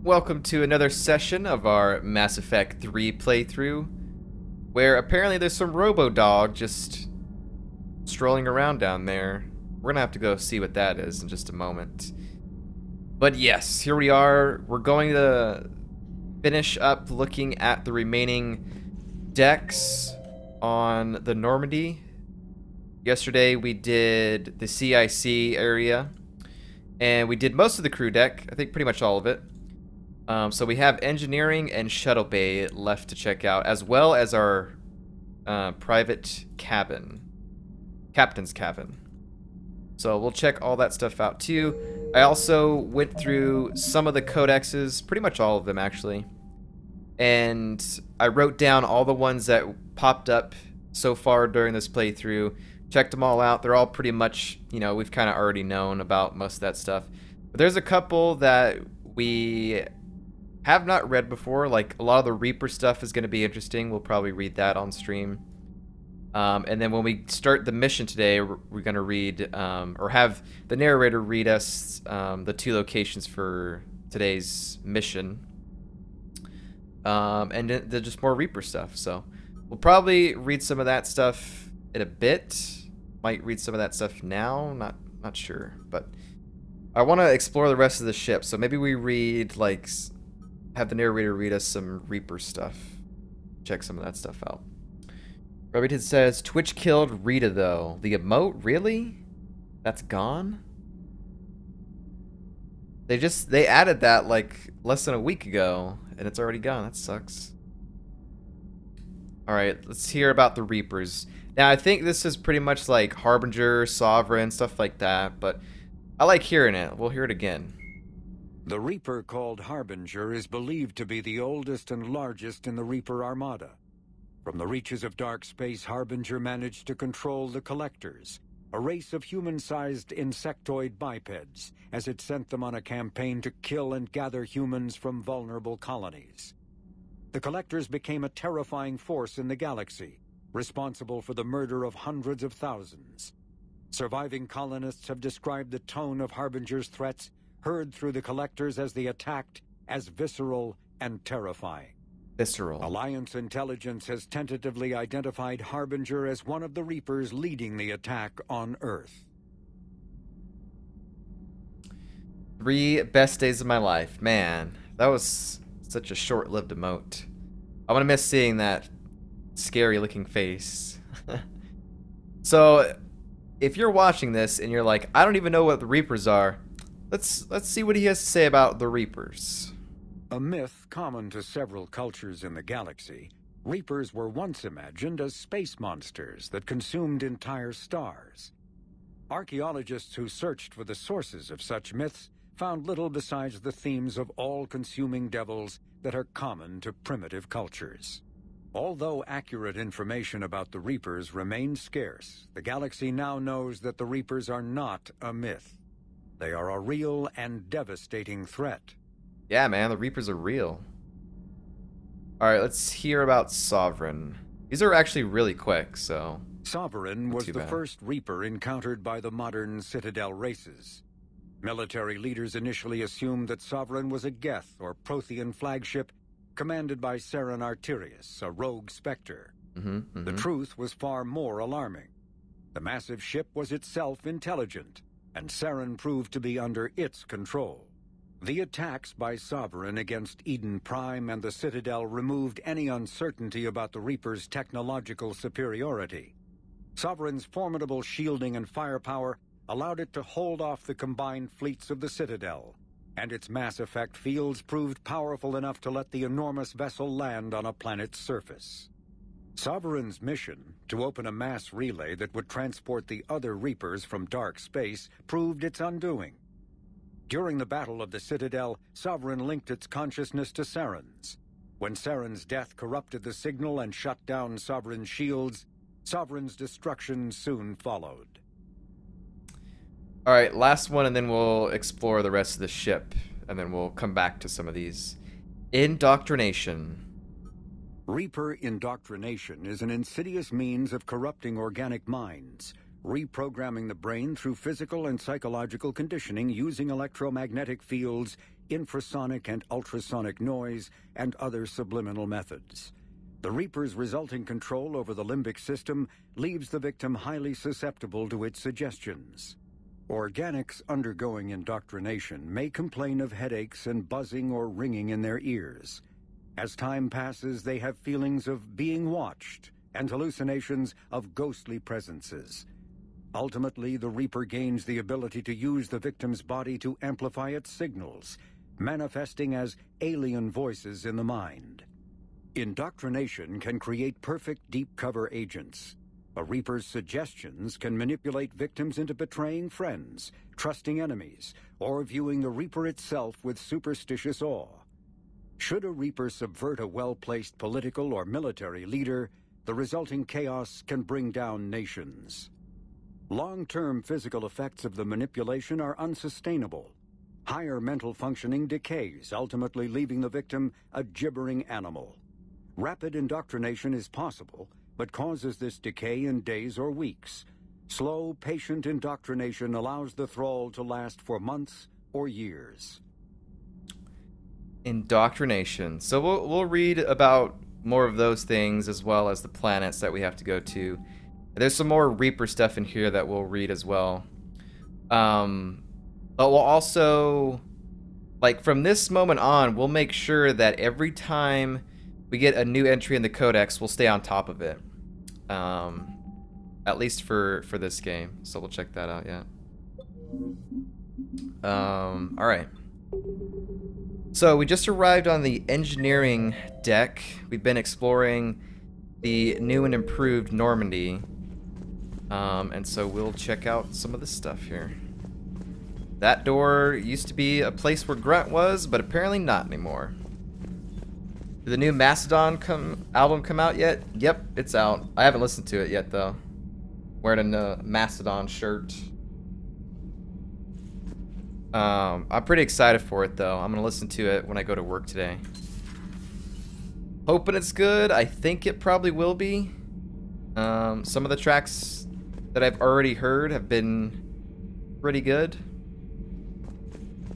Welcome to another session of our Mass Effect 3 playthrough, where apparently there's some robo-dog just strolling around down there. We're gonna have to go see what that is in just a moment. But yes, here we are. We're going to finish up looking at the remaining decks on the Normandy. Yesterday we did the CIC area, and we did most of the crew deck, I think pretty much all of it. So we have Engineering and Shuttle Bay left to check out, as well as our private cabin, captain's cabin. So we'll check all that stuff out too. I also went through some of the codexes, pretty much all of them actually, and I wrote down all the ones that popped up so far during this playthrough. Checked them all out. They're all pretty much, you know, we've kind of already known about most of that stuff. But there's a couple that we have not read before. Like a lot of the Reaper stuff is going to be interesting. We'll probably read that on stream. And then when we start the mission today, we're going to read, or have the narrator read us the 2 locations for today's mission. And then just more Reaper stuff. So we'll probably read some of that stuff in a bit. Might read some of that stuff now. Not sure. But I want to explore the rest of the ship. So maybe we read, like, have the narrator read us some Reaper stuff. Check some of that stuff out. Remington says, Twitch killed Rita, though. The emote? Really? That's gone? They added that, like, less than a week ago, and it's already gone. That sucks. Alright, let's hear about the Reapers. Now, I think this is pretty much like Harbinger, Sovereign, stuff like that, but I like hearing it. We'll hear it again. The Reaper called Harbinger is believed to be the oldest and largest in the Reaper Armada. From the reaches of dark space, Harbinger managed to control the Collectors, a race of human-sized insectoid bipeds, as it sent them on a campaign to kill and gather humans from vulnerable colonies. The Collectors became a terrifying force in the galaxy, responsible for the murder of hundreds of thousands. Surviving colonists have described the tone of Harbinger's threats heard through the Collectors as they attacked as visceral and terrifying. Visceral. Alliance intelligence has tentatively identified Harbinger as one of the Reapers leading the attack on Earth. 3 best days of my life. Man, that was such a short-lived emote. I'm gonna miss seeing that scary-looking face. So, if you're watching this and you're like, I don't even know what the Reapers are, let's see what he has to say about the Reapers. A myth common to several cultures in the galaxy, Reapers were once imagined as space monsters that consumed entire stars. Archaeologists who searched for the sources of such myths found little besides the themes of all-consuming devils that are common to primitive cultures. Although accurate information about the Reapers remains scarce, the galaxy now knows that the Reapers are not a myth. They are a real and devastating threat. Yeah, man, the Reapers are real. Alright, let's hear about Sovereign. These are actually really quick, so... Sovereign was the first Reaper encountered by the modern Citadel races. Military leaders initially assumed that Sovereign was a Geth or Prothean flagship commanded by Saren Arterius, a rogue Spectre. The truth was far more alarming. The massive ship was itself intelligent, and Saren proved to be under its control. The attacks by Sovereign against Eden Prime and the Citadel removed any uncertainty about the Reaper's technological superiority. Sovereign's formidable shielding and firepower allowed it to hold off the combined fleets of the Citadel, and its mass effect fields proved powerful enough to let the enormous vessel land on a planet's surface. Sovereign's mission, to open a mass relay that would transport the other Reapers from dark space, proved its undoing. During the Battle of the Citadel, Sovereign linked its consciousness to Saren's. When Saren's death corrupted the signal and shut down Sovereign's shields, Sovereign's destruction soon followed. Alright, last one, and then we'll explore the rest of the ship, and then we'll come back to some of these. Indoctrination. Reaper indoctrination is an insidious means of corrupting organic minds, reprogramming the brain through physical and psychological conditioning using electromagnetic fields, infrasonic and ultrasonic noise, and other subliminal methods. The Reaper's resulting control over the limbic system leaves the victim highly susceptible to its suggestions. Organics undergoing indoctrination may complain of headaches and buzzing or ringing in their ears. As time passes, they have feelings of being watched and hallucinations of ghostly presences. Ultimately, the Reaper gains the ability to use the victim's body to amplify its signals, manifesting as alien voices in the mind. Indoctrination can create perfect deep cover agents. A Reaper's suggestions can manipulate victims into betraying friends, trusting enemies, or viewing the Reaper itself with superstitious awe. Should a Reaper subvert a well-placed political or military leader, the resulting chaos can bring down nations. Long-term physical effects of the manipulation are unsustainable. Higher mental functioning decays, ultimately leaving the victim a gibbering animal. Rapid indoctrination is possible, but causes this decay in days or weeks. Slow, patient indoctrination allows the thrall to last for months or years. Indoctrination. So we'll read about more of those things as well as the planets that we have to go to. There's some more Reaper stuff in here that we'll read as well. But we'll also, like, from this moment on, we'll make sure that every time we get a new entry in the Codex, we'll stay on top of it. At least for this game. So we'll check that out, yeah. Alright. So we just arrived on the engineering deck. We've been exploring the new and improved Normandy. And so we'll check out some of this stuff here. That door used to be a place where Grunt was, but apparently not anymore. Did the new Mastodon album come out yet? Yep, it's out. I haven't listened to it yet, though. Wearing a Mastodon shirt. I'm pretty excited for it, though. I'm going to listen to it when I go to work today. Hoping it's good. I think it probably will be. Some of the tracks that I've already heard have been pretty good.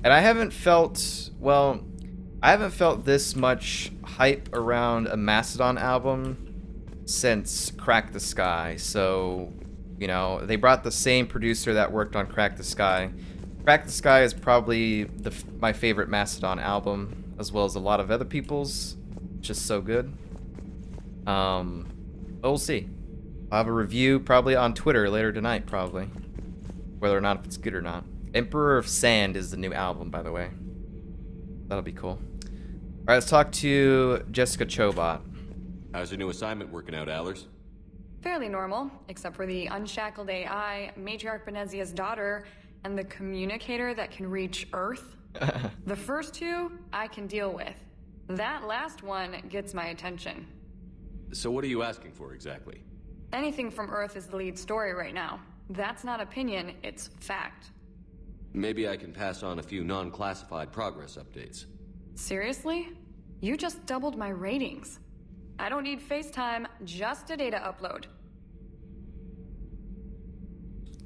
And I haven't felt, well, I haven't felt this much hype around a Mastodon album since Crack the Sky. So, you know, they brought the same producer that worked on Crack the Sky. Crack the Sky is probably my favorite Mastodon album, as well as a lot of other people's. Just so good. But we'll see. I'll have a review probably on Twitter later tonight, probably. Whether or not if it's good or not. Emperor of Sand is the new album, by the way. That'll be cool. Alright, let's talk to Jessica Chobot. How's your new assignment working out, Allers? Fairly normal, except for the unshackled AI, Matriarch Benezia's daughter, and the communicator that can reach Earth. The first two, I can deal with. That last one gets my attention. So what are you asking for, exactly? Anything from Earth is the lead story right now. That's not opinion, it's fact. Maybe I can pass on a few non-classified progress updates. Seriously? You just doubled my ratings. I don't need FaceTime, just a data upload.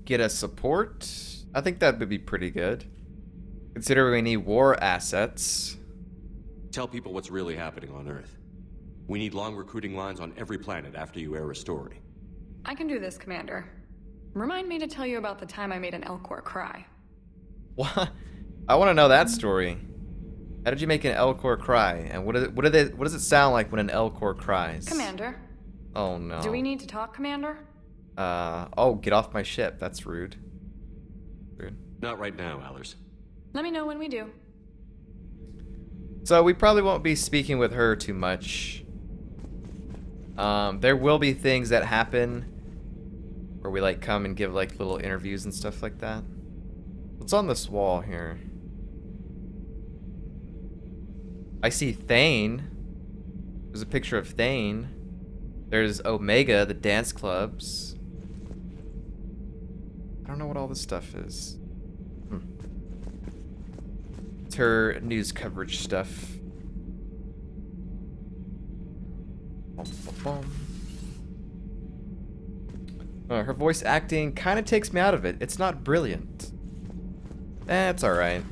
Get a support? I think that would be pretty good. Considering we need war assets. Tell people what's really happening on Earth. We need long recruiting lines on every planet after you air a story. I can do this, Commander. Remind me to tell you about the time I made an Elcor cry. What? I want to know that story. How did you make an Elcor cry? And what does it sound like when an Elcor cries? Commander. Oh no. Do we need to talk, Commander? Oh, get off my ship. That's rude. Rude. Not right now, Allers. Let me know when we do. So we probably won't be speaking with her too much. There will be things that happen where we like come and give like little interviews and stuff like that. What's on this wall here? I see Thane. There's a picture of Thane. There's Omega, the dance clubs. I don't know what all this stuff is. It's her news coverage stuff. Her voice acting kind of takes me out of it. It's not brilliant. It's alright.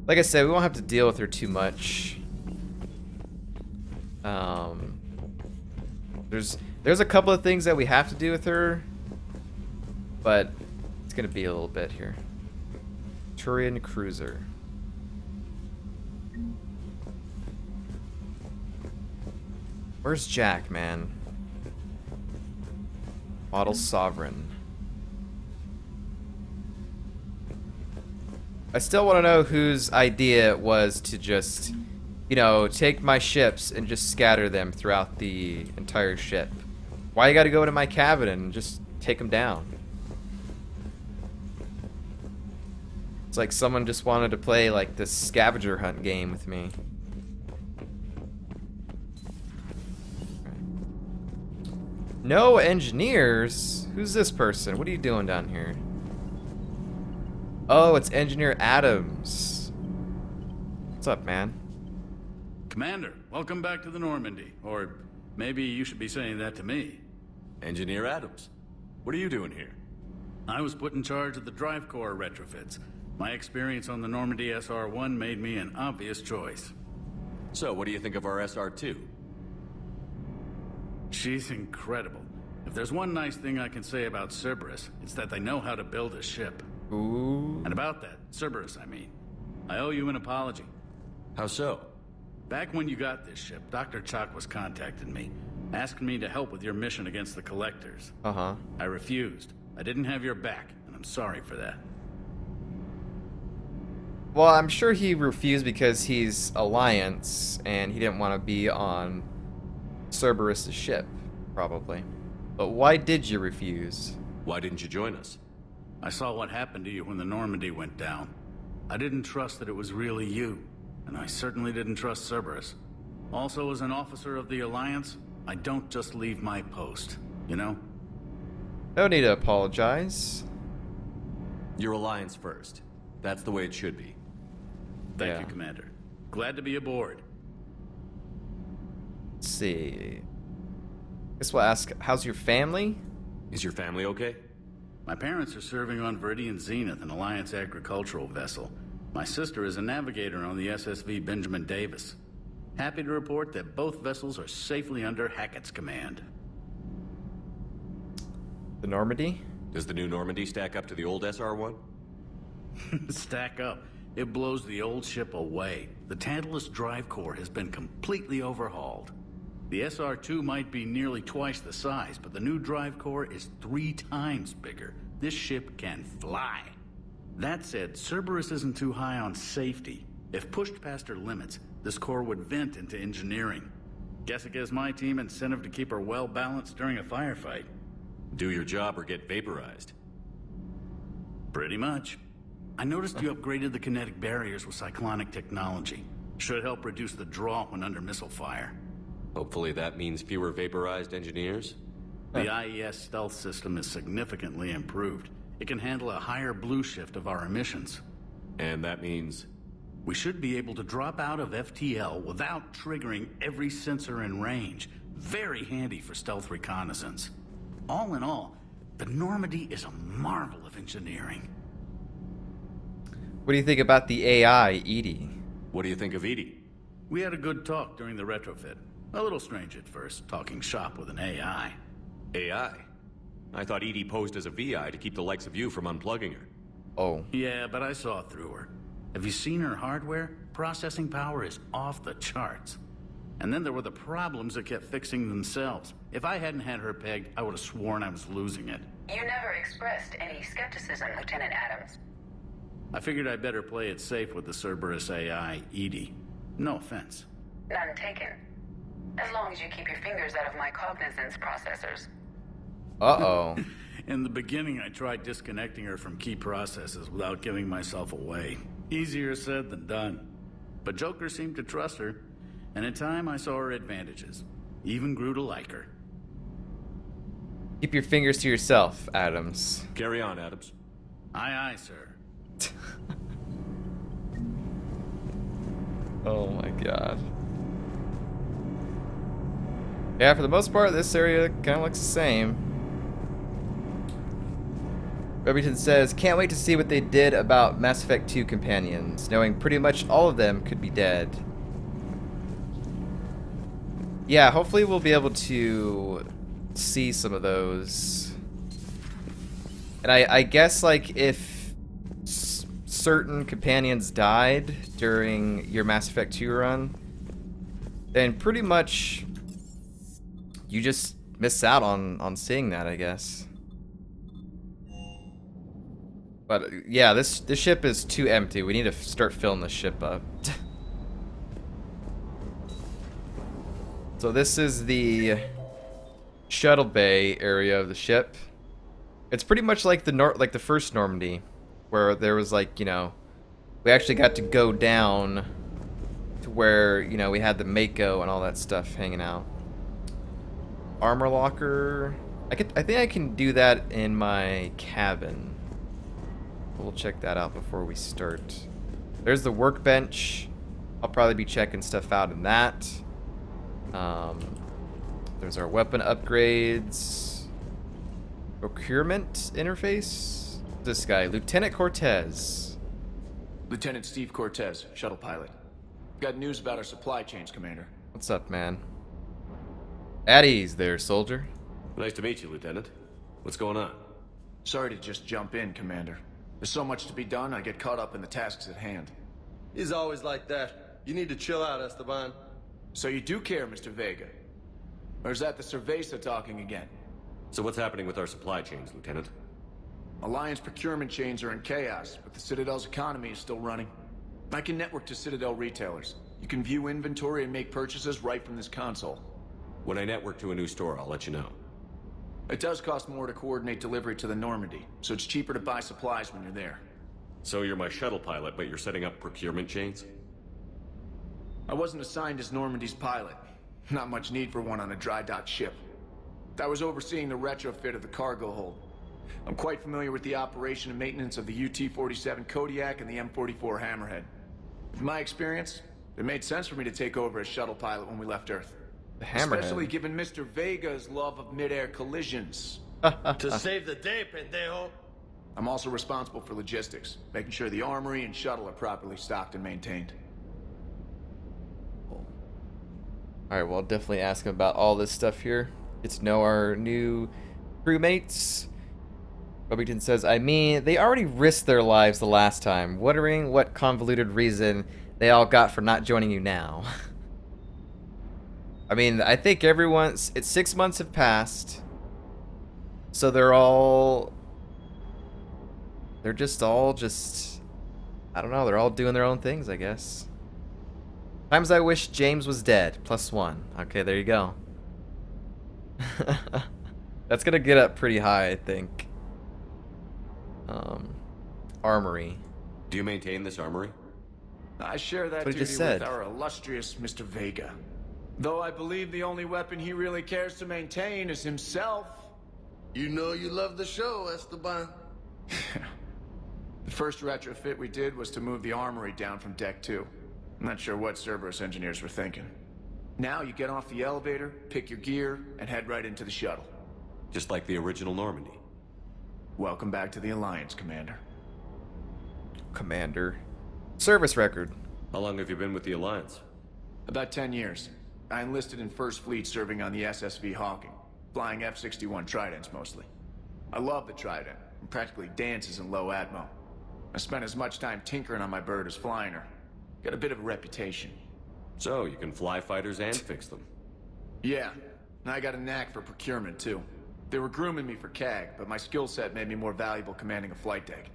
Like I said, we won't have to deal with her too much. There's a couple of things that we have to do with her, but it's gonna be a little bit here. Turian Cruiser. Where's Jack, man? Model Sovereign. I still want to know whose idea it was to just, you know, take my ships and just scatter them throughout the entire ship. Why you gotta go into my cabin and just take them down? It's like someone just wanted to play like this scavenger hunt game with me. No engineers? Who's this person? What are you doing down here? Oh, it's Engineer Adams. What's up, man? Commander, welcome back to the Normandy. Or maybe you should be saying that to me. Engineer Adams, what are you doing here? I was put in charge of the drive core retrofits. My experience on the Normandy SR-1 made me an obvious choice. So, what do you think of our SR-2? She's incredible. If there's one nice thing I can say about Cerberus, it's that they know how to build a ship. Ooh. And about that, Cerberus, I mean, I owe you an apology. How so? Back when you got this ship, Dr. Chalk was contacting me, asking me to help with your mission against the Collectors. Uh-huh. I refused. I didn't have your back, and I'm sorry for that. Well, I'm sure he refused because he's Alliance, and he didn't want to be on Cerberus' ship, probably. But why did you refuse? Why didn't you join us? I saw what happened to you when the Normandy went down. I didn't trust that it was really you, and I certainly didn't trust Cerberus. Also, as an officer of the Alliance, I don't just leave my post, you know? No need to apologize. Your Alliance first. That's the way it should be. Thank you, Commander. Glad to be aboard. Let's see. Guess we'll ask, how's your family? Is your family okay? My parents are serving on Viridian Zenith, an Alliance agricultural vessel. My sister is a navigator on the SSV Benjamin Davis. Happy to report that both vessels are safely under Hackett's command. The Normandy? Does the new Normandy stack up to the old SR-1? Stack up. It blows the old ship away. The Tantalus drive core has been completely overhauled. The SR-2 might be nearly twice the size, but the new drive core is 3 times bigger. This ship can fly. That said, Cerberus isn't too high on safety. If pushed past her limits, this core would vent into engineering. Guess it gives my team incentive to keep her well balanced during a firefight. Do your job or get vaporized. Pretty much. I noticed you upgraded the kinetic barriers with cyclonic technology. Should help reduce the draw when under missile fire. Hopefully that means fewer vaporized engineers. The IES stealth system is significantly improved. It can handle a higher blue shift of our emissions. And that means? We should be able to drop out of FTL without triggering every sensor in range. Very handy for stealth reconnaissance. All in all, the Normandy is a marvel of engineering. What do you think about the AI, Edie? What do you think of Edie? We had a good talk during the retrofit. A little strange at first, talking shop with an AI. AI? I thought Edie posed as a VI to keep the likes of you from unplugging her. Oh. Yeah, but I saw through her. Have you seen her hardware? Processing power is off the charts. And then there were the problems that kept fixing themselves. If I hadn't had her pegged, I would have sworn I was losing it. You never expressed any skepticism, Lieutenant Adams. I figured I'd better play it safe with the Cerberus AI, Edie. No offense. None taken. As long as you keep your fingers out of my cognizance processors. Uh-oh. In the beginning, I tried disconnecting her from key processes without giving myself away. Easier said than done. But Joker seemed to trust her, and in time I saw her advantages. Even grew to like her. Keep your fingers to yourself, Adams. Carry on, Adams. Aye, aye, sir. Oh my god. Yeah, for the most part, this area kind of looks the same. Remington says, can't wait to see what they did about Mass Effect 2 companions, knowing pretty much all of them could be dead. Yeah, hopefully we'll be able to see some of those. And I guess, like, if certain companions died during your Mass Effect 2 run, then pretty much you just miss out on seeing that, I guess. But yeah, this ship is too empty. We need to start filling this ship up. So this is the shuttle bay area of the ship. It's pretty much like the first Normandy, where there was, like, you know, we actually got to go down to where, you know, we had the Mako and all that stuff hanging out. Armor locker. I think I can do that in my cabin. We'll check that out before we start. There's the workbench. I'll probably be checking stuff out in that. There's our weapon upgrades. Procurement interface. This guy, Lieutenant Cortez. Lieutenant Steve Cortez, shuttle pilot. Got news about our supply chains, Commander. What's up, man? At ease there, soldier. Nice to meet you, Lieutenant. What's going on? Sorry to just jump in, Commander. There's so much to be done, I get caught up in the tasks at hand. He's always like that. You need to chill out, Esteban. So you do care, Mr. Vega? Or is that the Cerveza talking again? So what's happening with our supply chains, Lieutenant? Alliance procurement chains are in chaos, but the Citadel's economy is still running. I can network to Citadel retailers. You can view inventory and make purchases right from this console. When I network to a new store, I'll let you know. It does cost more to coordinate delivery to the Normandy, so it's cheaper to buy supplies when you're there. So you're my shuttle pilot, but you're setting up procurement chains? I wasn't assigned as Normandy's pilot. Not much need for one on a dry dock ship. I was overseeing the retrofit of the cargo hold. I'm quite familiar with the operation and maintenance of the UT-47 Kodiak and the M44 Hammerhead. With my experience, it made sense for me to take over as shuttle pilot when we left Earth. The Hammerhead. Especially given Mr. Vega's love of mid-air collisions. To save the day, pendejo. I'm also responsible for logistics, making sure the armory and shuttle are properly stocked and maintained. Alright, well, I'll definitely ask him about all this stuff here. Get to know our new crewmates. Remington says, I mean, they already risked their lives the last time. Wondering what convoluted reason they all got for not joining you now. I mean, I think everyone's... It's 6 months have passed. So they're just all I don't know, they're all doing their own things, I guess. Times I wish James was dead. +1. Okay, there you go. That's gonna get up pretty high, I think. Armory. Do you maintain this armory? I share that duty with our illustrious Mr. Vega. Though I believe the only weapon he really cares to maintain is himself. You know you love the show, Esteban. The first retrofit we did was to move the armory down from Deck 2. I'm not sure what Cerberus engineers were thinking. Now you get off the elevator, pick your gear, and head right into the shuttle. Just like the original Normandy. Welcome back to the Alliance, Commander. Commander. Service record. How long have you been with the Alliance? About 10 years. I enlisted in First Fleet serving on the SSV Hawking, flying F-61 Tridents mostly. I love the Trident, and practically dances in low atmo. I spent as much time tinkering on my bird as flying her. Got a bit of a reputation. So, you can fly fighters and fix them. Yeah, and I got a knack for procurement too. They were grooming me for CAG, but my skill set made me more valuable commanding a flight deck.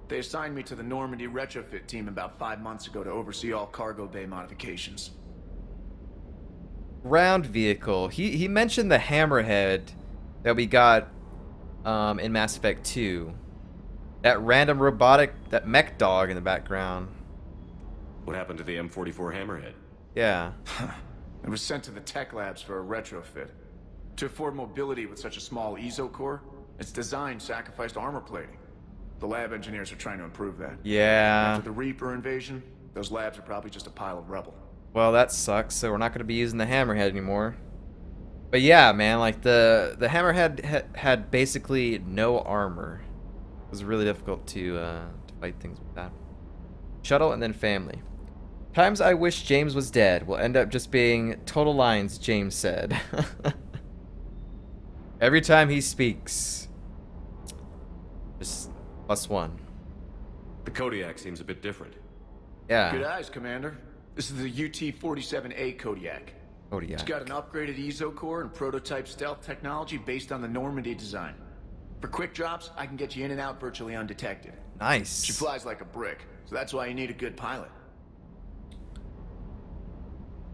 They assigned me to the Normandy retrofit team about 5 months ago to oversee all cargo bay modifications. Ground vehicle. He mentioned the Hammerhead that we got in Mass Effect 2. That random robotic, that mech dog in the background. What happened to the M44 Hammerhead? Yeah. It was sent to the tech labs for a retrofit. To afford mobility with such a small ESO core, its design sacrificed armor plating. The lab engineers are trying to improve that. Yeah. After the Reaper invasion, those labs are probably just a pile of rubble. Well, that sucks, so we're not going to be using the Hammerhead anymore. But yeah, man, like the Hammerhead had basically no armor. was really difficult to fight things with that. Shuttle and then family. Times I wish James was dead will end up just being total lines James said. Every time he speaks. Just +1. The Kodiak seems a bit different. Yeah. Good eyes, Commander. This is the UT-47A Kodiak. Kodiak. It's got an upgraded EZO core and prototype stealth technology based on the Normandy design. For quick drops, I can get you in and out virtually undetected. Nice. She flies like a brick, so that's why you need a good pilot.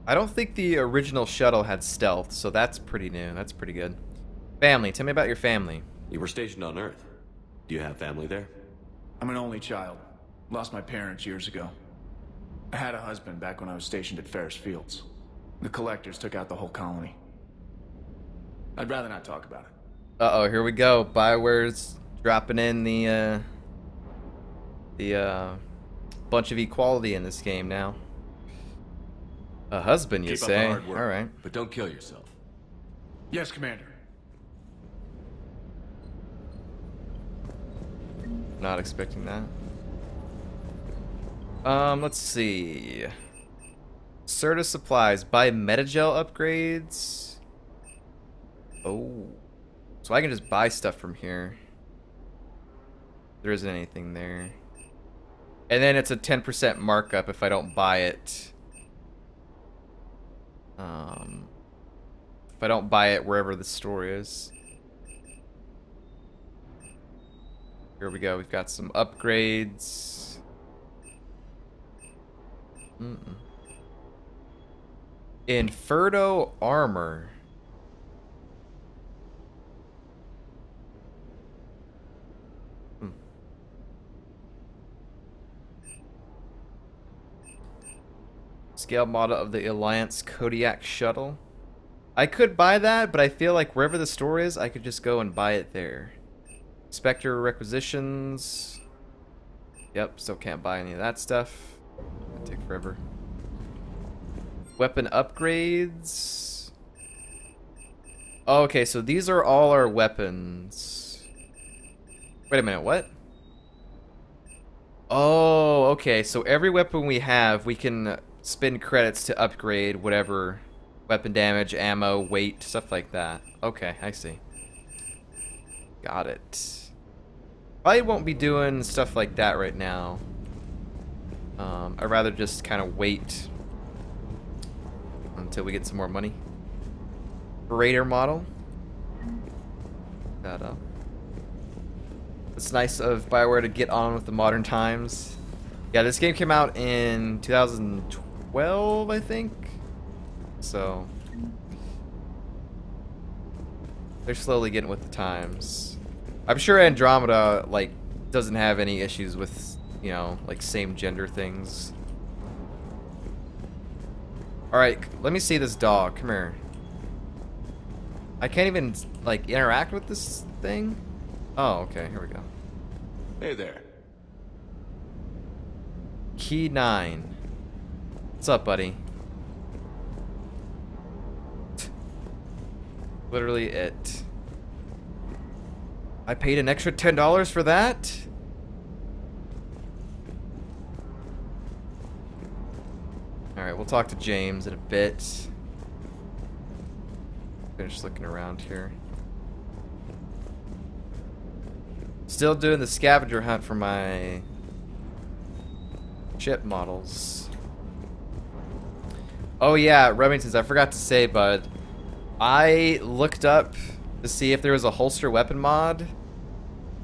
I don't think the original shuttle had stealth, so that's pretty new. That's pretty good. Family. Tell me about your family. You were stationed on Earth. Do you have family there? I'm an only child. Lost my parents years ago. I had a husband back when I was stationed at Ferris Fields. The collectors took out the whole colony. I'd rather not talk about it. Uh-oh, here we go. BioWare's dropping in the bunch of equality in this game now. A husband, you Keep say? up the hard work, all right. but don't kill yourself. Yes, Commander. Not expecting that. Let's see. Serta supplies. Buy Metagel upgrades. Oh. So I can just buy stuff from here. There isn't anything there. And then it's a 10% markup if I don't buy it. If I don't buy it wherever the store is. Here we go. We've got some upgrades. Inferno armor. Scale model of the Alliance Kodiak shuttle. I could buy that, but I feel like wherever the store is, I could just go and buy it there. Spectre requisitions. Yep, still can't buy any of that stuff. That'd take forever. Weapon upgrades. Oh, okay, so these are all our weapons. Wait a minute, what? Oh, okay, so every weapon we have, we can spend credits to upgrade whatever weapon damage, ammo, weight, stuff like that. Okay, I see. Got it. Probably won't be doing stuff like that right now. I'd rather just kind of wait until we get some more money. Raider model. That up. It's nice of BioWare to get on with the modern times. Yeah, this game came out in 2012, I think. So they're slowly getting with the times. I'm sure Andromeda like doesn't have any issues with, you know, like same gender things. All right, let me see this dog. Come here. I can't even like interact with this thing. Oh, okay. Here we go. Hey there. Key 9. What's up, buddy? Literally it. I paid an extra $10 for that? Alright, we'll talk to James in a bit. Finish looking around here. Still doing the scavenger hunt for my ship models. Oh yeah, Remingtons, I forgot to say, bud. I looked up to see if there was a holster weapon mod.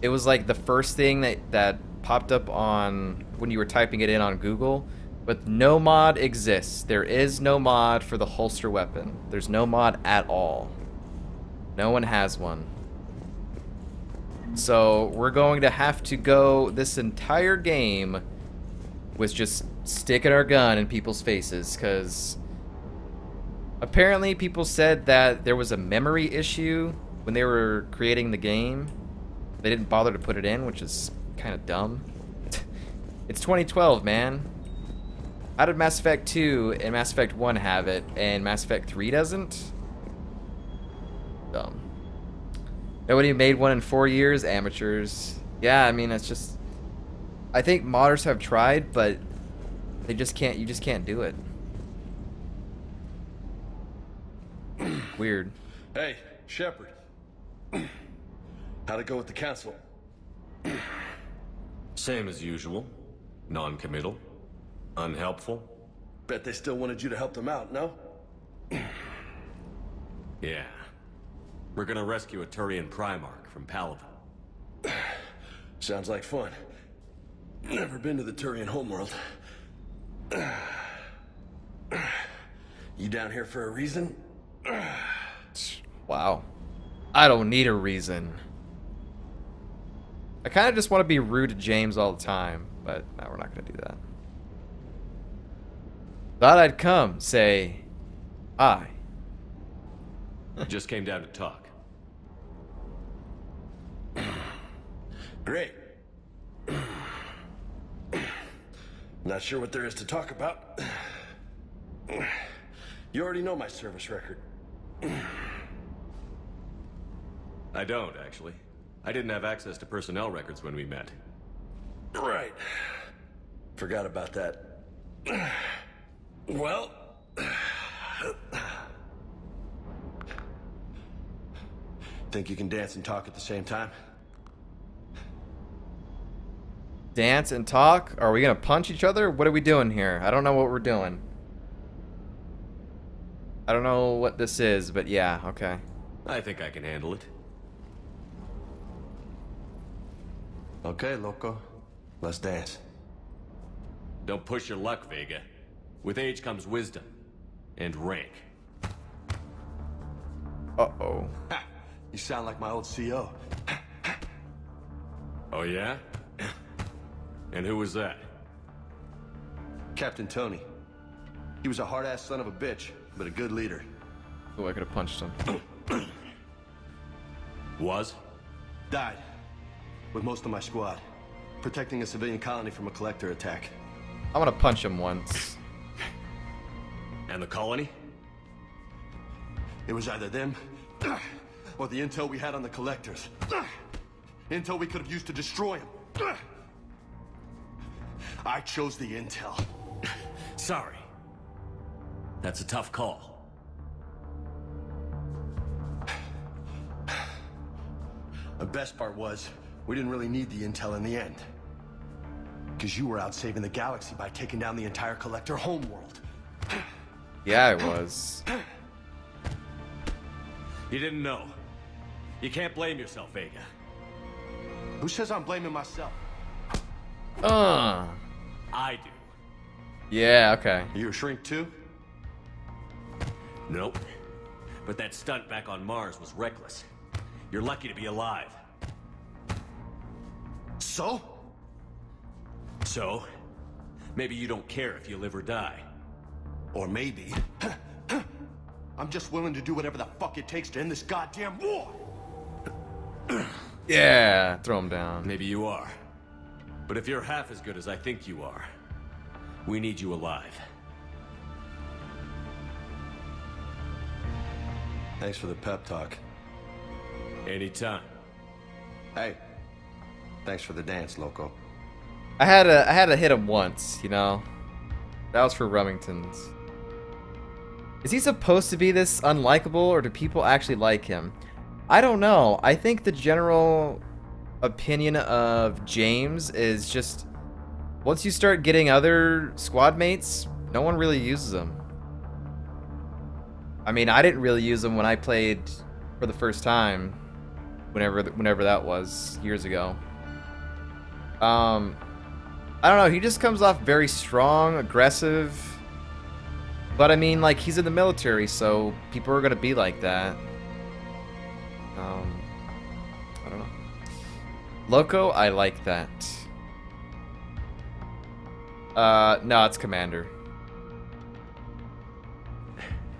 It was like the first thing that popped up on when you were typing it in on Google. But no mod exists. There is no mod for the holster weapon. There's no mod at all. No one has one. So we're going to have to go this entire game with just sticking our gun in people's faces, because apparently people said that there was a memory issue when they were creating the game. They didn't bother to put it in, which is kind of dumb. It's 2012, man. How did Mass Effect 2 and Mass Effect 1 have it, and Mass Effect 3 doesn't? Dumb. Nobody made one in 4 years? Amateurs. Yeah, I mean, it's just... I think modders have tried, but they just can't... You just can't do it. Weird. Hey, Shepard. How'd it go with the council? Same as usual. Non-committal. Unhelpful. Bet they still wanted you to help them out, no? Yeah. We're gonna rescue a Turian Primarch from Palaven. Sounds like fun. Never been to the Turian homeworld. You down here for a reason? Wow. I don't need a reason. I kind of just want to be rude to James all the time, but no, we're not going to do that. Thought I'd come, say hi. Just came down to talk. Great. Not sure what there is to talk about. You already know my service record. I don't, actually. I didn't have access to personnel records when we met. Right. Forgot about that. Well... Think you can dance and talk at the same time? Dance and talk? Are we gonna punch each other? What are we doing here? I don't know what we're doing. I don't know what this is, but yeah, okay. I think I can handle it. Okay, loco. Let's dance. Don't push your luck, Vega. With age comes wisdom. And rank. Uh-oh. Ha! You sound like my old CO. Oh, yeah? And who was that? Captain Tony. He was a hard-ass son of a bitch, but a good leader. Oh, I could have punched him. Was? Died. With most of my squad. Protecting a civilian colony from a collector attack. I'm gonna punch him once. And the colony? It was either them, or the intel we had on the collectors. Intel we could have used to destroy them. I chose the intel. Sorry. That's a tough call. The best part was, we didn't really need the intel in the end. Because you were out saving the galaxy by taking down the entire collector homeworld. Yeah, I was. You didn't know. You can't blame yourself, Vega. Who says I'm blaming myself? I do. Yeah, okay. You a shrink too? Nope. But that stunt back on Mars was reckless. You're lucky to be alive. So? So? Maybe you don't care if you live or die. Or maybe... I'm just willing to do whatever the fuck it takes to end this goddamn war! Yeah, throw him down. Maybe you are. But if you're half as good as I think you are, we need you alive. Thanks for the pep talk. Anytime. Hey, thanks for the dance, loco. I had to hit him once, you know. That was for Remington's. Is he supposed to be this unlikable, or do people actually like him? I don't know. I think the general opinion of James is just, once you start getting other squad mates, no one really uses him. I mean, I didn't really use him when I played for the first time, whenever that was, years ago. I don't know, he just comes off very strong, aggressive. But I mean, like, he's in the military, so people are gonna be like that. I don't know. Loco, I like that. No, it's Commander.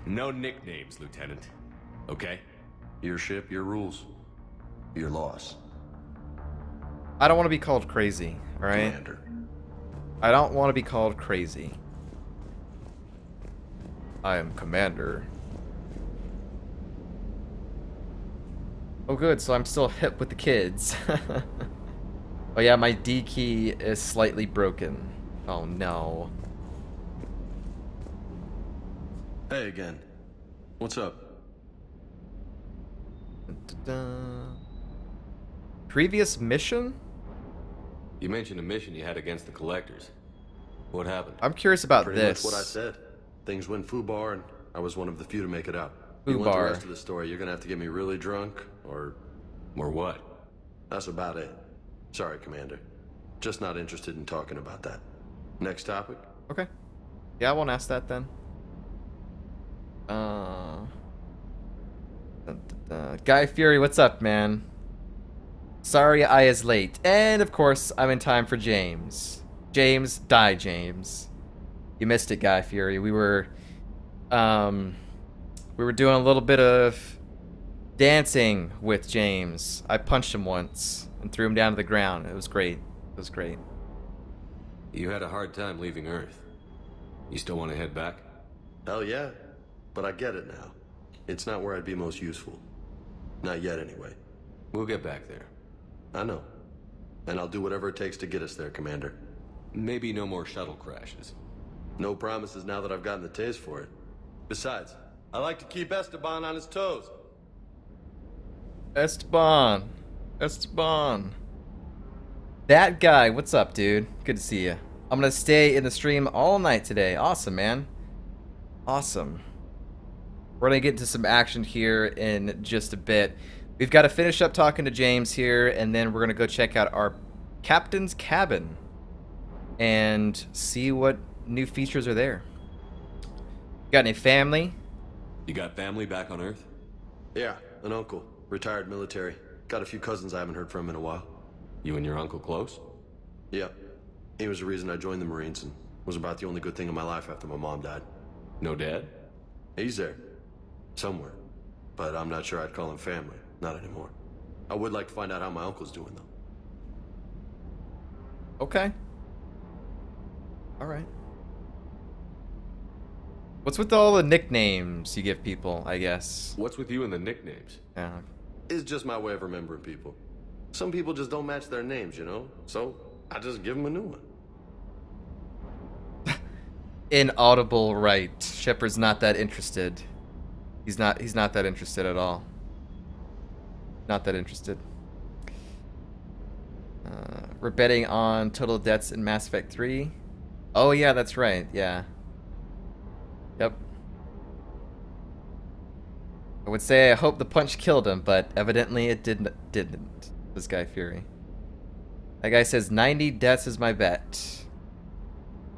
No nicknames, Lieutenant. Okay? Your ship, your rules. Your laws. I don't want to be called crazy, alright? Commander. I don't want to be called crazy. I am Commander. Oh good, so I'm still hip with the kids. Oh yeah, my D key is slightly broken. Oh no. Hey again. What's up? Previous mission? You mentioned a mission you had against the Collectors. What happened? I'm curious about Pretty this. much what I said. Things went foobar, and I was one of the few to make it out. Foobar. You want the rest of the story, you're gonna have to get me really drunk, or... Or what? That's about it. Sorry, Commander. Just not interested in talking about that. Next topic? Okay. Yeah, I won't ask that then. Guy Fury, what's up, man? Sorry I is late. And, of course, I'm in time for James. James, die, James. You missed it, Guy Fury. We were doing a little bit of dancing with James. I punched him once and threw him down to the ground. It was great. It was great. You had a hard time leaving Earth. You still want to head back? Hell yeah. But I get it now. It's not where I'd be most useful. Not yet, anyway. We'll get back there. I know. And I'll do whatever it takes to get us there, Commander. Maybe no more shuttle crashes. No promises now that I've gotten the taste for it. Besides, I like to keep Esteban on his toes. Esteban. Esteban. That guy, what's up, dude? Good to see you. I'm gonna stay in the stream all night today. Awesome, man. Awesome. We're gonna get into some action here in just a bit. We've got to finish up talking to James here, and then we're gonna go check out our captain's cabin and see what new features are there. Got any family? You got family back on Earth? Yeah, an uncle. Retired military. Got a few cousins I haven't heard from in a while. You and your uncle close? Yeah. He was the reason I joined the Marines and was about the only good thing in my life after my mom died. No dad? He's there. Somewhere. But I'm not sure I'd call him family. Not anymore. I would like to find out how my uncle's doing, though. Okay. Alright. What's with all the nicknames you give people, I guess? What's with you and the nicknames? Yeah. It's just my way of remembering people. Some people just don't match their names, you know? So, I just give them a new one. Inaudible right. Shepard's not that interested. He's not that interested at all. Not that interested. We're betting on total deaths in Mass Effect 3. Oh yeah, that's right. Yeah. Yep. I would say I hope the punch killed him, but evidently it didn't. This Guy Fury. That guy says 90 deaths is my bet.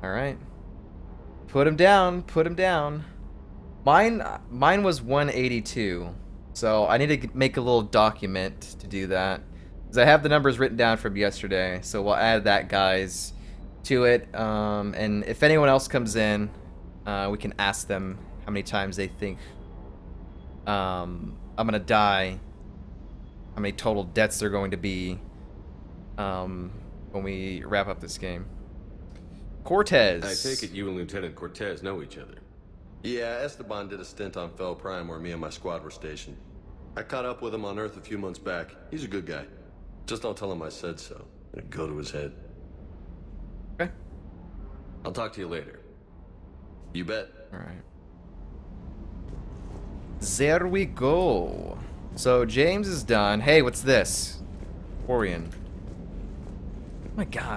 Alright. Put him down. Put him down. Mine was 182. So I need to make a little document to do that. Because I have the numbers written down from yesterday. So we'll add that, guys, to it. And if anyone else comes in, we can ask them how many times they think I'm going to die. How many total deaths they're going to be when we wrap up this game. Cortez. I take it you and Lieutenant Cortez know each other. Yeah, Esteban did a stint on Fel Prime where me and my squad were stationed. I caught up with him on Earth a few months back. He's a good guy. Just don't tell him I said so. It'll go to his head. Okay. I'll talk to you later. You bet. Alright. There we go. So James is done. Hey, what's this? Quarian. Oh my god.